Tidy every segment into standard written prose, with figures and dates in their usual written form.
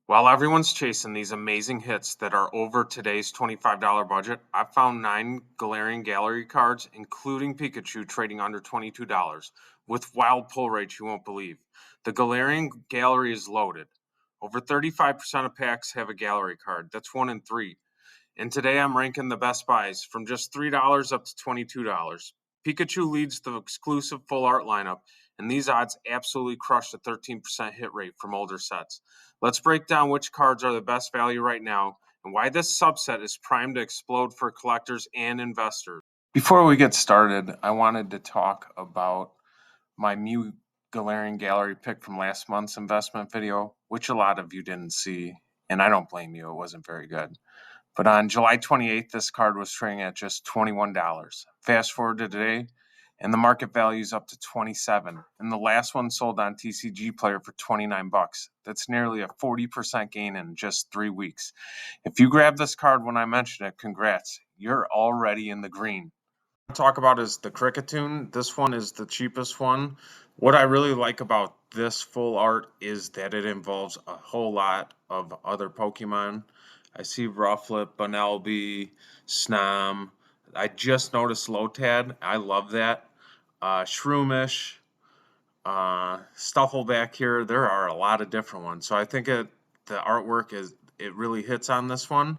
While everyone's chasing these amazing hits that are over today's $25 budget, I found 9 Galarian Gallery cards, including Pikachu, trading under $22, with wild pull rates you won't believe. The Galarian Gallery is loaded. Over 35% of packs have a Gallery card. That's 1 in 3. And today I'm ranking the best buys from just $3 up to $22. Pikachu leads the exclusive full art lineup, and these odds absolutely crush the 13% hit rate from older sets. Let's break down which cards are the best value right now and why this subset is primed to explode for collectors and investors. Before we get started, I wanted to talk about my Mew Galarian Gallery pick from last month's investment video, which a lot of you didn't see, and I don't blame you, it wasn't very good. But on July 28th, this card was trading at just $21. Fast forward to today, and the market value is up to $27. And the last one sold on TCG Player for $29. That's nearly a 40% gain in just 3 weeks. If you grab this card when I mention it, congrats. You're already in the green. What I talk about is the Kricketune. This one is the cheapest one. What I really like about this full art is that it involves a whole lot of other Pokemon. I see Rufflet, Bunnelby, Snom. I just noticed Lotad. I love that. Shroomish, Stuffle back here. There are a lot of different ones. So I think the artwork it really hits on this one.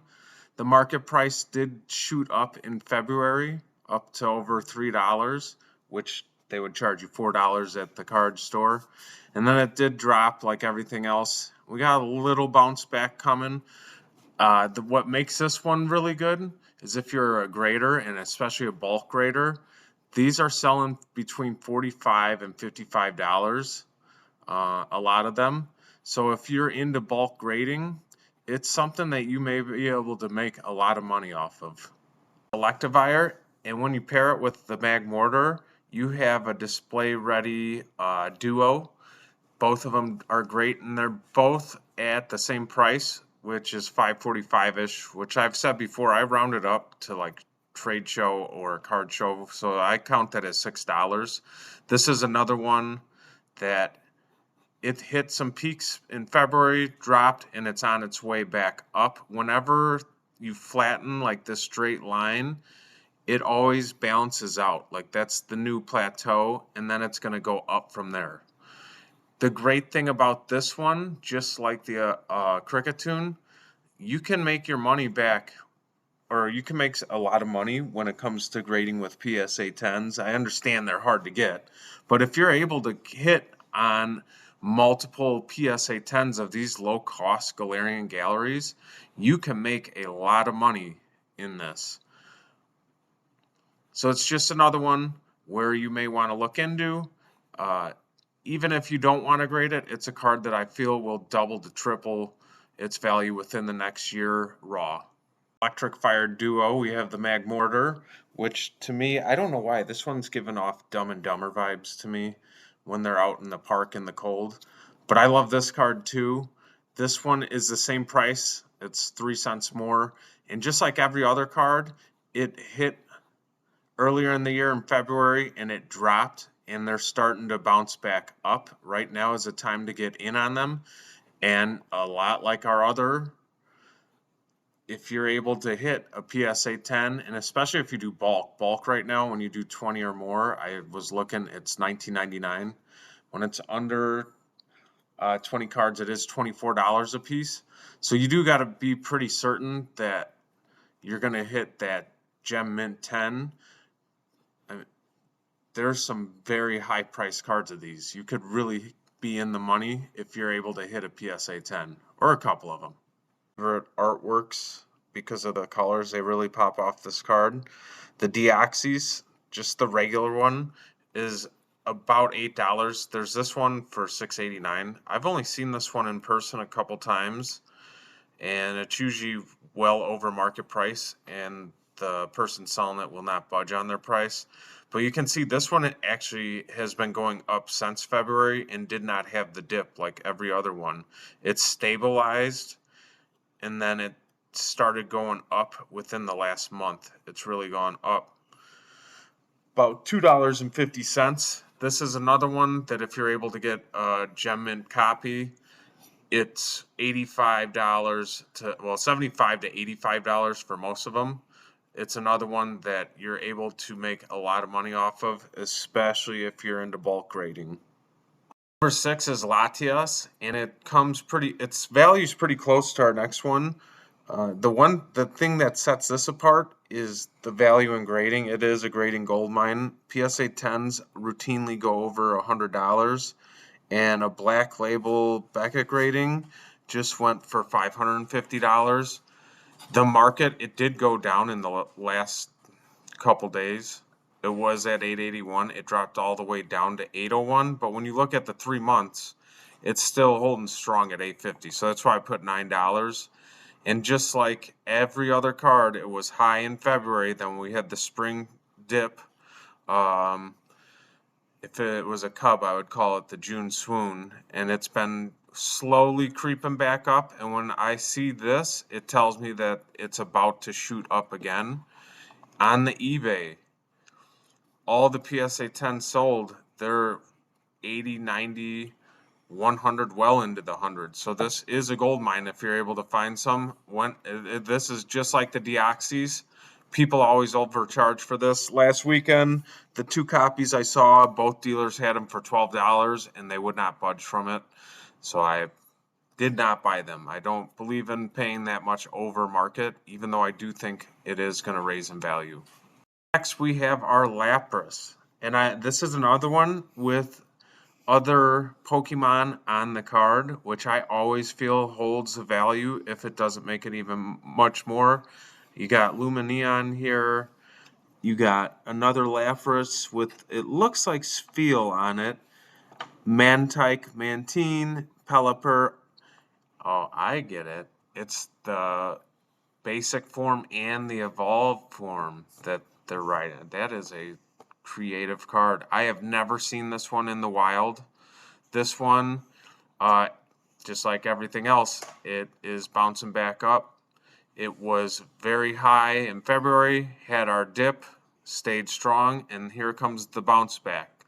The market price did shoot up in February, up to over $3, which they would charge you $4 at the card store. And then it did drop like everything else. We got a little bounce back coming. What makes this one really good is if you're a grader, and especially a bulk grader, these are selling between $45 and $55, a lot of them. So if you're into bulk grading, it's something that you may be able to make a lot of money off of. Electivire, and when you pair it with the Magmortar, you have a display ready duo. Both of them are great, and they're both at the same price, which is $5.45-ish, which I've said before, I rounded up to like trade show or card show, so I count that as $6. This is another one that it hit some peaks in February, dropped, and it's on its way back up. Whenever you flatten like this straight line, it always balances out. Like that's the new plateau, and then it's going to go up from there. The great thing about this one, just like the Kricketune, you can make your money back, or you can make a lot of money when it comes to grading with PSA 10s. I understand they're hard to get, but if you're able to hit on multiple PSA 10s of these low-cost Galarian Galleries, you can make a lot of money in this. So it's just another one where you may want to look into. Even if you don't want to grade it, it's a card that I feel will double to triple its value within the next year raw. Electric Fire Duo, we have the Magmortar, which to me, I don't know why, this one's giving off Dumb and Dumber vibes to me when they're out in the park in the cold. But I love this card too. This one is the same price. It's 3 cents more. And just like every other card, it hit earlier in the year in February and it dropped, and they're starting to bounce back up. Right now is a time to get in on them. And a lot like our other, if you're able to hit a PSA 10, and especially if you do bulk right now, when you do 20 or more, I was looking, it's $19.99. When it's under 20 cards, it is $24 a piece. So you do got to be pretty certain that you're going to hit that Gem Mint 10. There's some very high priced cards of these. You could really be in the money if you're able to hit a PSA 10 or a couple of them. Favorite artworks, because of the colors, they really pop off this card. The Deoxys, just the regular one, is about $8. There's this one for $6.89. I've only seen this one in person a couple times, and it's usually well over market price, and the person selling it will not budge on their price. But you can see this one actually has been going up since February and did not have the dip like every other one. It's stabilized, and then it started going up within the last month. It's really gone up about $2.50. This is another one that if you're able to get a Gem Mint copy, It's $85 to, well, $75 to $85 for most of them. It's another one that you're able to make a lot of money off of, especially if you're into bulk grading. Number 6 is Latias, and its value is pretty close to our next one. The thing that sets this apart is the value in grading. It is a grading gold mine. PSA 10s routinely go over $100, and a black label Beckett grading just went for $550. The market, it did go down in the last couple days. It was at 881. It dropped all the way down to 801. But when you look at the 3 months, it's still holding strong at 850. So that's why I put $9. And just like every other card, it was high in February. Then we had the spring dip. If it was a cub, I would call it the June swoon. And it's been slowly creeping back up. And when I see this, it tells me that it's about to shoot up again. On the eBay, all the PSA 10 sold, they're 80, 90, 100, well into the 100. So this is a gold mine if you're able to find some. This is just like the Deoxys. People always overcharge for this. Last weekend, the 2 copies I saw, both dealers had them for $12, and they would not budge from it. So I did not buy them. I don't believe in paying that much over market, even though I do think it is going to raise in value. Next, we have our Lapras, and this is another one with other Pokemon on the card, which I always feel holds a value if it doesn't make it even much more. You got Lumineon here. You got another Lapras with, it looks like Spheal on it. Mantike, Mantine, Pelipper. Oh, I get it. It's the basic form and the evolved form that they're writing. That is a creative card. I have never seen this one in the wild. This one, just like everything else, it is bouncing back up. It was very high in February, had our dip, stayed strong, and here comes the bounce back.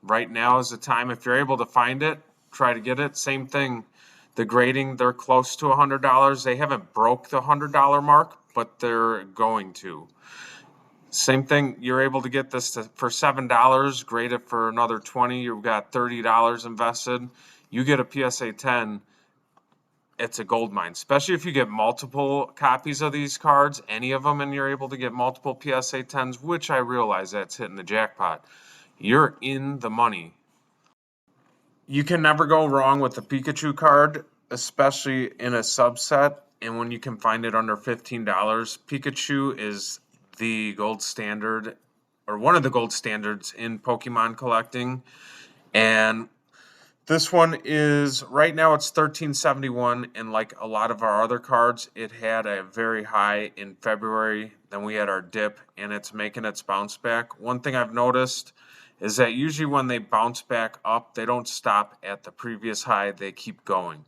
Right now is the time, if you're able to find it, try to get it. Same thing, the grading, they're close to $100. They haven't broke the $100 mark, but they're going to. Same thing, you're able to get this for $7, grade it for another $20, you've got $30 invested. You get a PSA 10, it's a gold mine, especially if you get multiple copies of these cards, any of them, and you're able to get multiple PSA 10s, which I realize that's hitting the jackpot. You're in the money. You can never go wrong with the Pikachu card, especially in a subset, and when you can find it under $15. Pikachu is the gold standard, or one of the gold standards in Pokemon collecting, and this one is, right now it's $13.71, and like a lot of our other cards, it had a very high in February, then we had our dip, and it's making its bounce back. One thing I've noticed is that usually when they bounce back up, they don't stop at the previous high, they keep going.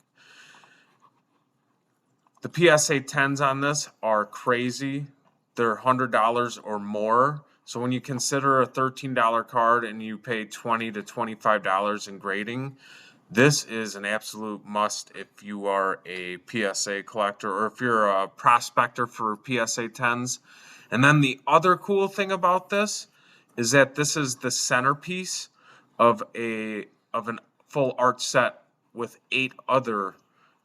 The PSA 10s on this are crazy. They're $100 or more. So when you consider a $13 card and you pay $20 to $25 in grading, this is an absolute must if you are a PSA collector or if you're a prospector for PSA 10s. And then the other cool thing about this is that this is the centerpiece of an full art set with 8 other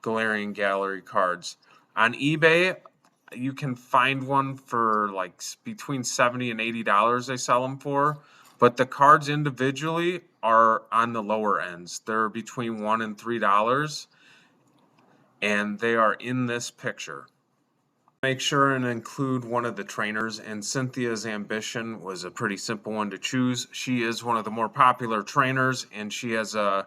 Galarian Gallery cards. On eBay, you can find one for like between $70 and $80 they sell them for, but the cards individually are on the lower ends. They're between $1 and $3, and they are in this picture. Make sure and include one of the trainers, and Cynthia's Ambition was a pretty simple one to choose. She is one of the more popular trainers, and she has a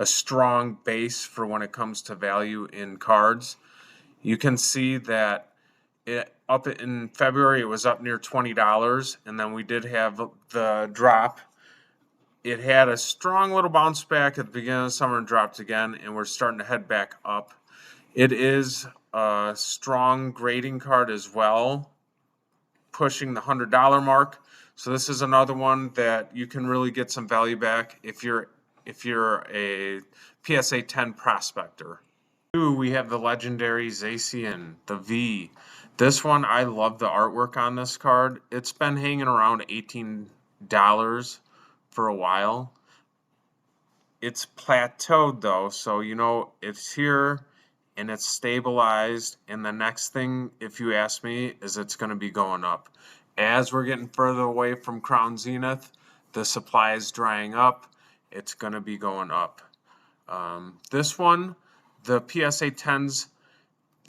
strong base for when it comes to value in cards. You can see that up in February, it was up near $20, and then we did have the drop. It had a strong little bounce back at the beginning of the summer and dropped again, and we're starting to head back up. It is a strong grading card as well, pushing the $100 mark. So this is another one that you can really get some value back if you're a PSA 10 prospector. Two, we have the legendary Zacian, the V. This one, I love the artwork on this card. It's been hanging around $18 for a while. It's plateaued though, so it's here and it's stabilized. And the next thing, if you ask me, is it's going to be going up. As we're getting further away from Crown Zenith, the supply is drying up. It's going to be going up. This one, the PSA 10s,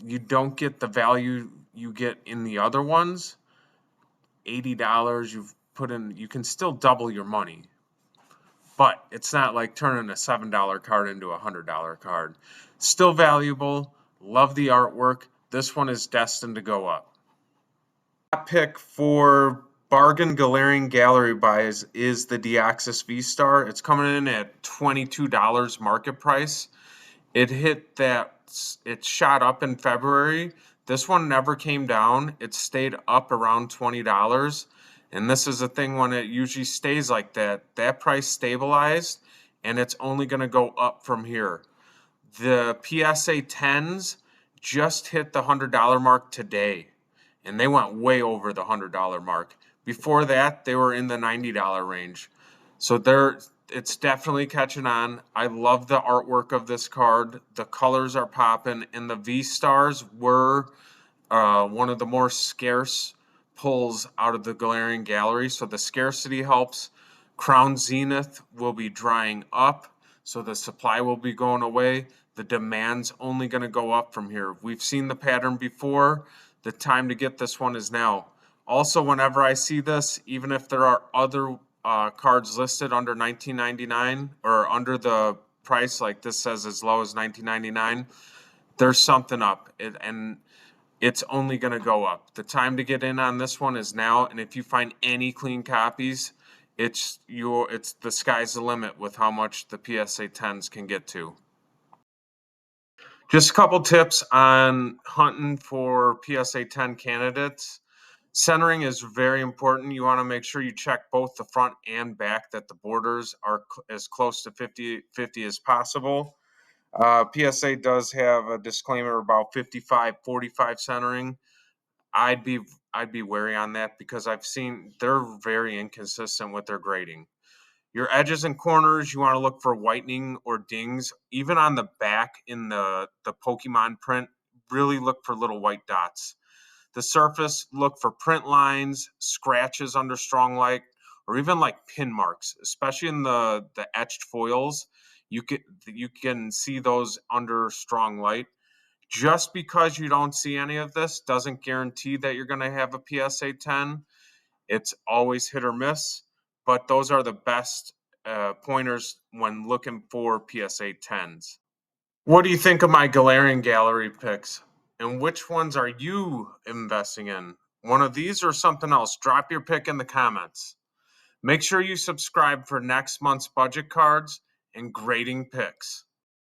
you don't get the value you get in the other ones. $80 you've put in, you can still double your money. But it's not like turning a $7 card into a $100 card. Still valuable. Love the artwork. This one is destined to go up. Top pick for bargain Galarian Gallery buys is the Deoxys V-Star. It's coming in at $22 market price. It shot up in February. This one never came down. It stayed up around $20. And this is a thing when it usually stays like that. That price stabilized and it's only going to go up from here. The PSA 10s just hit the $100 mark today and they went way over the $100 mark. Before that, they were in the $90 range. So it's definitely catching on. I love the artwork of this card. The colors are popping, and the V-Stars were one of the more scarce pulls out of the Galarian Gallery. So the scarcity helps. Crown Zenith will be drying up, so the supply will be going away. The demand's only going to go up from here. We've seen the pattern before. The time to get this one is now. Also, whenever I see this, even if there are other cards listed under $19.99 or under the price, like this says as low as $19.99, there's something up, and it's only going to go up. The time to get in on this one is now, and if you find any clean copies, it's the sky's the limit with how much the PSA 10s can get to. Just a couple tips on hunting for PSA 10 candidates. Centering is very important. You want to make sure you check both the front and back, that the borders are as close to 50-50 as possible. PSA does have a disclaimer about 55-45 centering. I'd be wary on that because I've seen they're very inconsistent with their grading. Your edges and corners, you want to look for whitening or dings. Even on the back in the Pokemon print, really look for little white dots. The surface, look for print lines, scratches under strong light, or even like pin marks, especially in the etched foils. You can see those under strong light. Just because you don't see any of this doesn't guarantee that you're going to have a PSA 10. It's always hit or miss, but those are the best pointers when looking for PSA 10s. What do you think of my Galarian Gallery picks? And which ones are you investing in? One of these or something else? Drop your pick in the comments. Make sure you subscribe for next month's budget cards and grading picks.